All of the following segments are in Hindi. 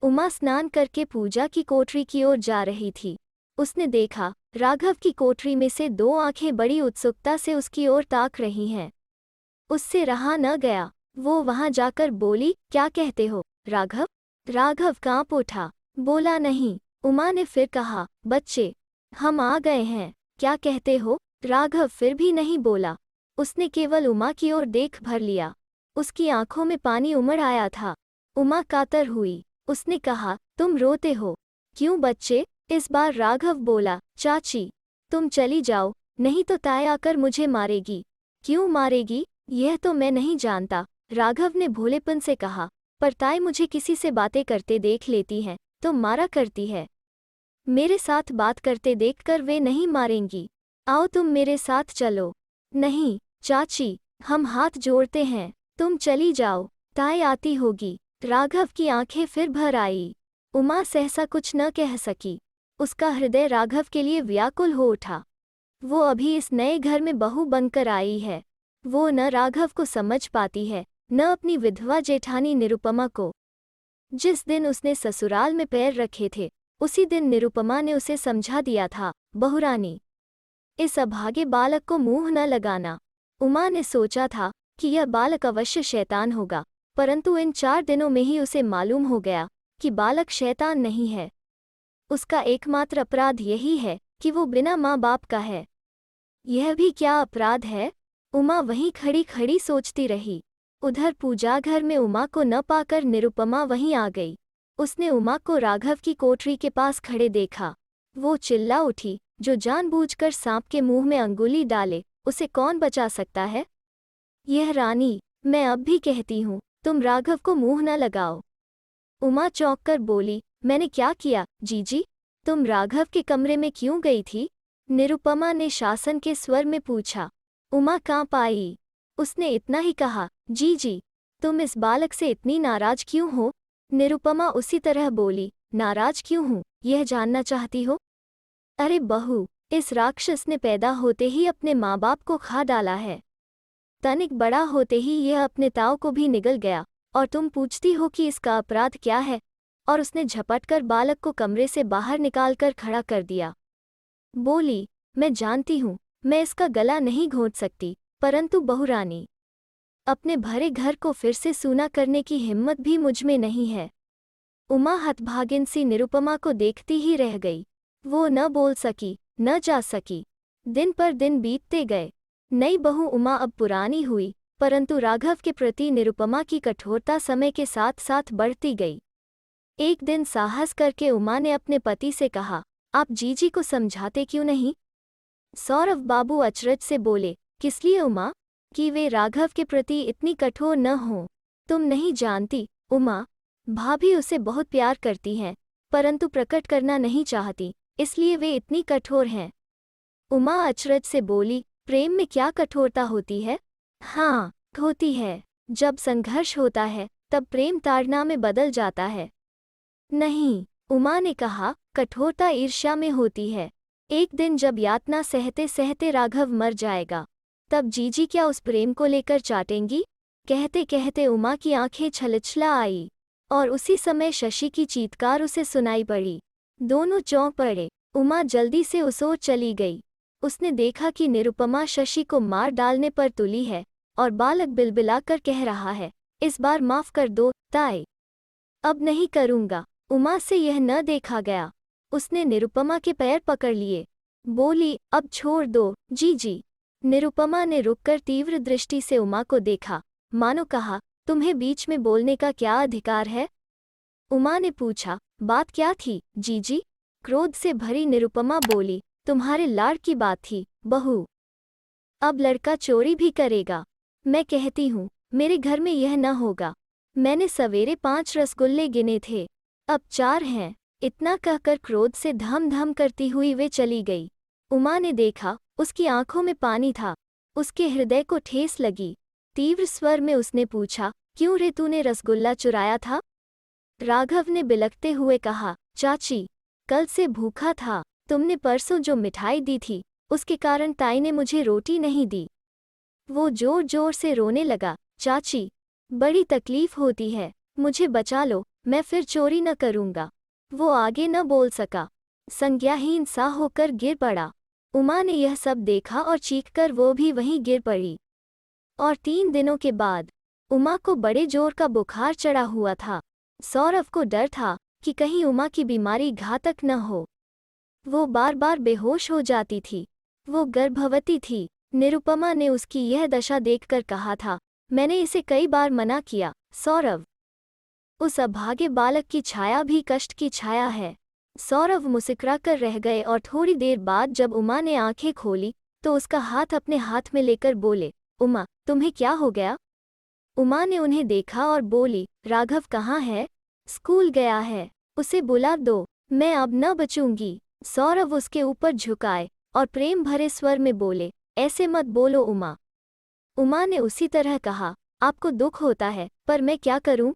उमा स्नान करके पूजा की कोठरी की ओर जा रही थी। उसने देखा राघव की कोठरी में से दो आंखें बड़ी उत्सुकता से उसकी ओर ताक रही हैं। उससे रहा न गया, वो वहां जाकर बोली, क्या कहते हो राघव? राघव कांप उठा, बोला नहीं। उमा ने फिर कहा, बच्चे, हम आ गए हैं, क्या कहते हो? राघव फिर भी नहीं बोला। उसने केवल उमा की ओर देख भर लिया। उसकी आंखों में पानी उमड़ आया था। उमा कातर हुई। उसने कहा, तुम रोते हो क्यों बच्चे? इस बार राघव बोला, चाची, तुम चली जाओ, नहीं तो ताई आकर मुझे मारेगी। क्यों मारेगी? यह तो मैं नहीं जानता, राघव ने भोलेपन से कहा, पर ताई मुझे किसी से बातें करते देख लेती हैं तो मारा करती है। मेरे साथ बात करते देखकर वे नहीं मारेंगी। आओ तुम मेरे साथ चलो। नहीं चाची, हम हाथ जोड़ते हैं, तुम चली जाओ, ताई आती होगी। राघव की आंखें फिर भर आई। उमा सहसा कुछ न कह सकी। उसका हृदय राघव के लिए व्याकुल हो उठा। वो अभी इस नए घर में बहू बनकर आई है। वो न राघव को समझ पाती है, न अपनी विधवा जेठानी निरुपमा को। जिस दिन उसने ससुराल में पैर रखे थे, उसी दिन निरुपमा ने उसे समझा दिया था, बहुरानी, इस अभागे बालक को मुंह न लगाना। उमा ने सोचा था कि यह बालक अवश्य शैतान होगा, परंतु इन 4 दिनों में ही उसे मालूम हो गया कि बालक शैतान नहीं है। उसका एकमात्र अपराध यही है कि वो बिना माँ बाप का है। यह भी क्या अपराध है? उमा वहीं खड़ी खड़ी सोचती रही। उधर पूजाघर में उमा को न पाकर निरुपमा वहीं आ गई। उसने उमा को राघव की कोठरी के पास खड़े देखा। वो चिल्ला उठी, जो जानबूझकर सांप के मुंह में अंगुली डाले, उसे कौन बचा सकता है? यह रानी, मैं अब भी कहती हूँ, तुम राघव को मुंह न लगाओ। उमा चौंक कर बोली, मैंने क्या किया जीजी? तुम राघव के कमरे में क्यों गई थी? निरुपमा ने शासन के स्वर में पूछा। उमा कांप आई। उसने इतना ही कहा, जीजी, तुम इस बालक से इतनी नाराज क्यों हो? निरुपमा उसी तरह बोली, नाराज क्यों हूँ, यह जानना चाहती हो? अरे बहू, इस राक्षस ने पैदा होते ही अपने माँ बाप को खा डाला है। तनिक बड़ा होते ही यह अपने ताऊ को भी निगल गया, और तुम पूछती हो कि इसका अपराध क्या है? और उसने झपटकर बालक को कमरे से बाहर निकालकर खड़ा कर दिया। बोली, मैं जानती हूँ, मैं इसका गला नहीं घोंट सकती, परंतु बहुरानी, अपने भरे घर को फिर से सूना करने की हिम्मत भी मुझ में नहीं है। उमा हतभागिन सी निरुपमा को देखती ही रह गई। वो न बोल सकी, न जा सकी। दिन पर दिन बीतते गए। नई बहू उमा अब पुरानी हुई, परंतु राघव के प्रति निरुपमा की कठोरता समय के साथ साथ बढ़ती गई। एक दिन साहस करके उमा ने अपने पति से कहा, आप जीजी को समझाते क्यों नहीं? सौरभ बाबू अचरज से बोले, किसलिए उमा? कि वे राघव के प्रति इतनी कठोर न हों। तुम नहीं जानती उमा, भाभी उसे बहुत प्यार करती हैं, परंतु प्रकट करना नहीं चाहती, इसलिए वे इतनी कठोर हैं। उमा अचरज से बोली, प्रेम में क्या कठोरता होती है? हाँ, होती है। जब संघर्ष होता है तब प्रेम ताड़ना में बदल जाता है। नहीं, उमा ने कहा, कठोरता ईर्ष्या में होती है। एक दिन जब यातना सहते सहते राघव मर जाएगा, तब जीजी क्या उस प्रेम को लेकर चाटेंगी? कहते कहते उमा की आंखें छलछला आई, और उसी समय शशि की चीत्कार उसे सुनाई पड़ी। दोनों चौंक पड़े। उमा जल्दी से उस ओर चली गई। उसने देखा कि निरुपमा शशि को मार डालने पर तुली है, और बालक बिलबिलाकर कह रहा है, इस बार माफ कर दो ताई, अब नहीं करूँगा। उमा से यह न देखा गया। उसने निरुपमा के पैर पकड़ लिए। बोली, अब छोड़ दो जीजी। निरुपमा ने रुककर तीव्र दृष्टि से उमा को देखा, मानो कहा, तुम्हें बीच में बोलने का क्या अधिकार है? उमा ने पूछा, बात क्या थी जीजी? क्रोध से भरी निरुपमा बोली, तुम्हारे लाड़ की बात थी बहू। अब लड़का चोरी भी करेगा। मैं कहती हूँ, मेरे घर में यह न होगा। मैंने सवेरे 5 रसगुल्ले गिने थे, अब 4 हैं। इतना कहकर क्रोध से धम धम करती हुई वे चली गई। उमा ने देखा, उसकी आंखों में पानी था। उसके हृदय को ठेस लगी। तीव्र स्वर में उसने पूछा, क्यों रे, तूने रसगुल्ला चुराया था? राघव ने बिलखते हुए कहा, चाची, कल से भूखा था। तुमने परसों जो मिठाई दी थी, उसके कारण ताई ने मुझे रोटी नहीं दी। वो जोर जोर से रोने लगा, चाची, बड़ी तकलीफ होती है, मुझे बचा लो, मैं फिर चोरी न करूँगा। वो आगे न बोल सका, संज्ञाहीन सा होकर गिर पड़ा। उमा ने यह सब देखा और चीखकर वो भी वहीं गिर पड़ी। और 3 दिनों के बाद उमा को बड़े जोर का बुखार चढ़ा हुआ था। सौरभ को डर था कि कहीं उमा की बीमारी घातक न हो। वो बार बार बेहोश हो जाती थी। वो गर्भवती थी। निरुपमा ने उसकी यह दशा देखकर कहा था, मैंने इसे कई बार मना किया। सौरभ, उस अभागे बालक की छाया भी कष्ट की छाया है। सौरभ मुस्कुरा कर रह गए और थोड़ी देर बाद जब उमा ने आंखें खोली तो उसका हाथ अपने हाथ में लेकर बोले, उमा, तुम्हें क्या हो गया? उमा ने उन्हें देखा और बोली, राघव कहाँ है? स्कूल गया है, उसे बुला दो, मैं अब न बचूंगी। सौरभ उसके ऊपर झुकाए और प्रेम भरे स्वर में बोले, ऐसे मत बोलो उमा। उमा ने उसी तरह कहा, आपको दुख होता है, पर मैं क्या करूं?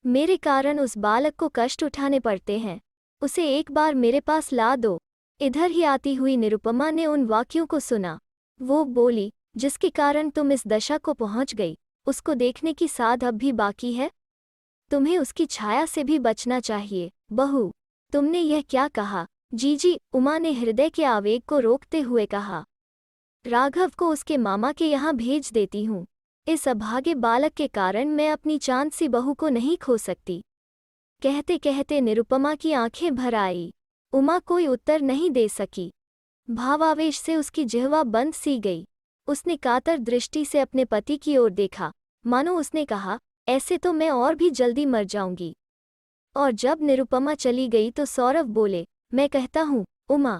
मेरे कारण उस बालक को कष्ट उठाने पड़ते हैं। उसे एक बार मेरे पास ला दो। इधर ही आती हुई निरुपमा ने उन वाक्यों को सुना। वो बोली, जिसके कारण तुम इस दशा को पहुंच गई, उसको देखने की साध अब भी बाकी है। तुम्हें उसकी छाया से भी बचना चाहिए। बहू, तुमने यह क्या कहा? जीजी, उमा ने हृदय के आवेग को रोकते हुए कहा। राघव को उसके मामा के यहाँ भेज देती हूँ। इस अभागे बालक के कारण मैं अपनी चांद सी बहू को नहीं खो सकती। कहते कहते निरुपमा की आंखें भर आई। उमा कोई उत्तर नहीं दे सकी। भावावेश से उसकी जिह्वा बंद सी गई। उसने कातर दृष्टि से अपने पति की ओर देखा, मानो उसने कहा, ऐसे तो मैं और भी जल्दी मर जाऊंगी। और जब निरुपमा चली गई तो सौरभ बोले, मैं कहता हूँ उमा,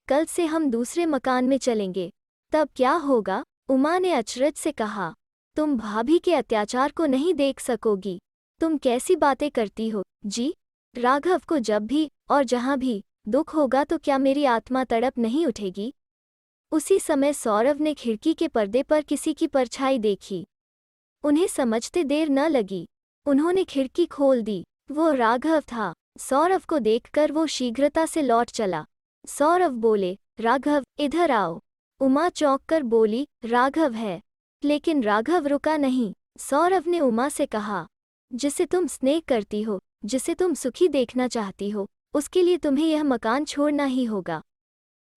कल से हम दूसरे मकान में चलेंगे। तब क्या होगा? उमा ने अचरज से कहा, तुम भाभी के अत्याचार को नहीं देख सकोगी। तुम कैसी बातें करती हो जी? राघव को जब भी और जहाँ भी दुख होगा तो क्या मेरी आत्मा तड़प नहीं उठेगी? उसी समय सौरभ ने खिड़की के पर्दे पर किसी की परछाई देखी। उन्हें समझते देर न लगी। उन्होंने खिड़की खोल दी। वो राघव था। सौरभ को देखकर वो शीघ्रता से लौट चला। सौरभ बोले, राघव, इधर आओ। उमा चौंककर बोली, राघव है। लेकिन राघव रुका नहीं। सौरभ ने उमा से कहा, जिसे तुम स्नेह करती हो, जिसे तुम सुखी देखना चाहती हो, उसके लिए तुम्हें यह मकान छोड़ना ही होगा।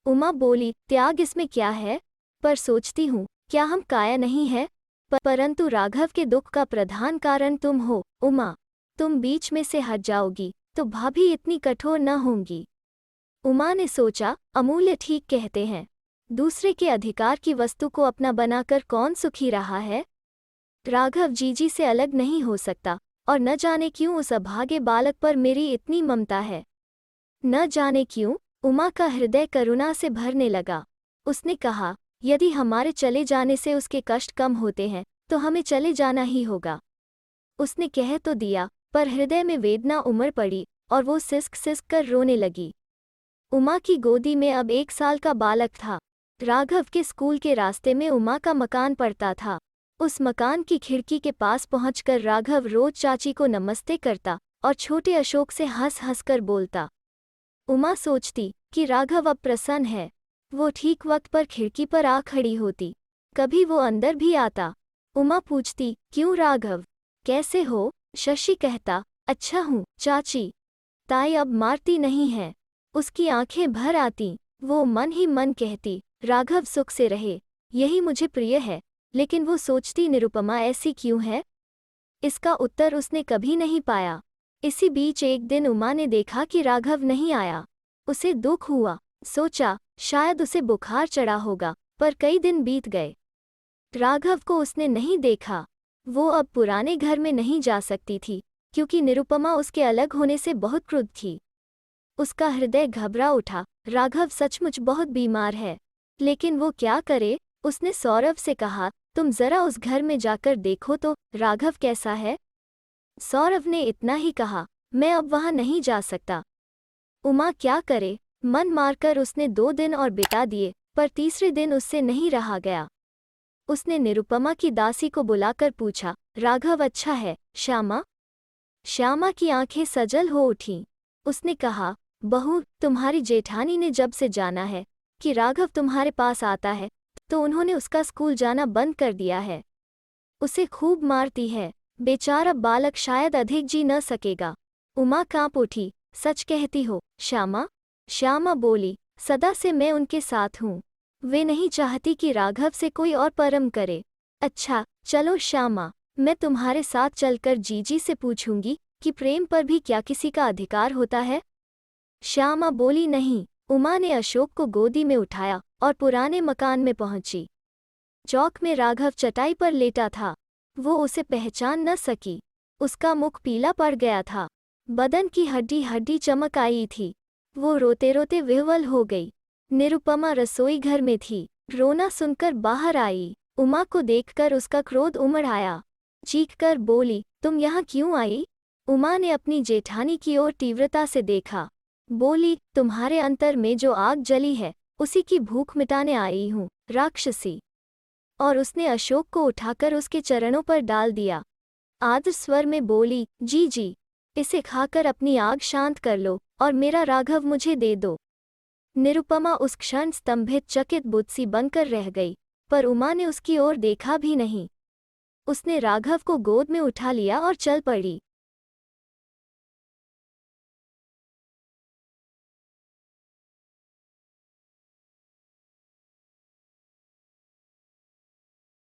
उमा बोली, त्याग इसमें क्या है? पर सोचती हूँ, क्या हम काया नहीं है? परंतु राघव के दुख का प्रधान कारण तुम हो। उमा, तुम बीच में से हट जाओगी तो भाभी इतनी कठोर न होंगी। उमा ने सोचा, अमूल्य ठीक कहते हैं। दूसरे के अधिकार की वस्तु को अपना बनाकर कौन सुखी रहा है? राघव जीजी से अलग नहीं हो सकता, और न जाने क्यों उस अभागे बालक पर मेरी इतनी ममता है। न जाने क्यों उमा का हृदय करुणा से भरने लगा। उसने कहा, यदि हमारे चले जाने से उसके कष्ट कम होते हैं तो हमें चले जाना ही होगा। उसने कह तो दिया, पर हृदय में वेदना उमड़ पड़ी और वो सिसक सिसक कर रोने लगी। उमा की गोदी में अब 1 साल का बालक था। राघव के स्कूल के रास्ते में उमा का मकान पड़ता था। उस मकान की खिड़की के पास पहुंचकर राघव रोज चाची को नमस्ते करता और छोटे अशोक से हंस हंस कर बोलता। उमा सोचती कि राघव अब प्रसन्न है। वो ठीक वक्त पर खिड़की पर आ खड़ी होती। कभी वो अंदर भी आता। उमा पूछती, क्यों राघव, कैसे हो? शशि कहता, अच्छा हूँ चाची, ताई अब मारती नहीं है। उसकी आंखें भर आती। वो मन ही मन कहती, राघव सुख से रहे, यही मुझे प्रिय है। लेकिन वो सोचती, निरुपमा ऐसी क्यों है? इसका उत्तर उसने कभी नहीं पाया। इसी बीच एक दिन उमा ने देखा कि राघव नहीं आया। उसे दुख हुआ। सोचा, शायद उसे बुखार चढ़ा होगा, पर कई दिन बीत गए। राघव को उसने नहीं देखा। वो अब पुराने घर में नहीं जा सकती थी, क्योंकि निरुपमा उसके अलग होने से बहुत क्रुद्ध थी। उसका हृदय घबरा उठा। राघव सचमुच बहुत बीमार है, लेकिन वो क्या करे? उसने सौरभ से कहा, तुम जरा उस घर में जाकर देखो तो राघव कैसा है। सौरभ ने इतना ही कहा, मैं अब वहां नहीं जा सकता। उमा क्या करे? मन मारकर उसने 2 दिन और बिता दिए, पर तीसरे दिन उससे नहीं रहा गया। उसने निरुपमा की दासी को बुलाकर पूछा, राघव अच्छा है श्यामा? श्यामा की आंखें सजल हो उठीं। उसने कहा, बहू, तुम्हारी जेठानी ने जब से जाना है कि राघव तुम्हारे पास आता है, तो उन्होंने उसका स्कूल जाना बंद कर दिया है। उसे खूब मारती है। बेचारा बालक शायद अधिक जी न सकेगा। उमा कांप उठी। सच कहती हो श्यामा? श्यामा बोली, सदा से मैं उनके साथ हूँ। वे नहीं चाहती कि राघव से कोई और परम करे। अच्छा चलो श्यामा, मैं तुम्हारे साथ चलकर जीजी से पूछूंगी कि प्रेम पर भी क्या किसी का अधिकार होता है। श्यामा बोली, नहीं। उमा ने अशोक को गोदी में उठाया और पुराने मकान में पहुंची। चौक में राघव चटाई पर लेटा था। वो उसे पहचान न सकी। उसका मुख पीला पड़ गया था। बदन की हड्डी हड्डी चमक आई थी। वो रोते रोते विह्वल हो गई। निरुपमा रसोई घर में थी। रोना सुनकर बाहर आई। उमा को देखकर उसका क्रोध उमड़ आया। चीखकर बोली, तुम यहाँ क्यों आई? उमा ने अपनी जेठानी की ओर तीव्रता से देखा। बोली, तुम्हारे अंतर में जो आग जली है उसी की भूख मिटाने आई हूँ, राक्षसी। और उसने अशोक को उठाकर उसके चरणों पर डाल दिया। आर्द्र स्वर में बोली, जी जी, इसे खाकर अपनी आग शांत कर लो और मेरा राघव मुझे दे दो। निरुपमा उस क्षण स्तंभित चकित बुद्धि बनकर रह गई, पर उमा ने उसकी ओर देखा भी नहीं। उसने राघव को गोद में उठा लिया और चल पड़ी।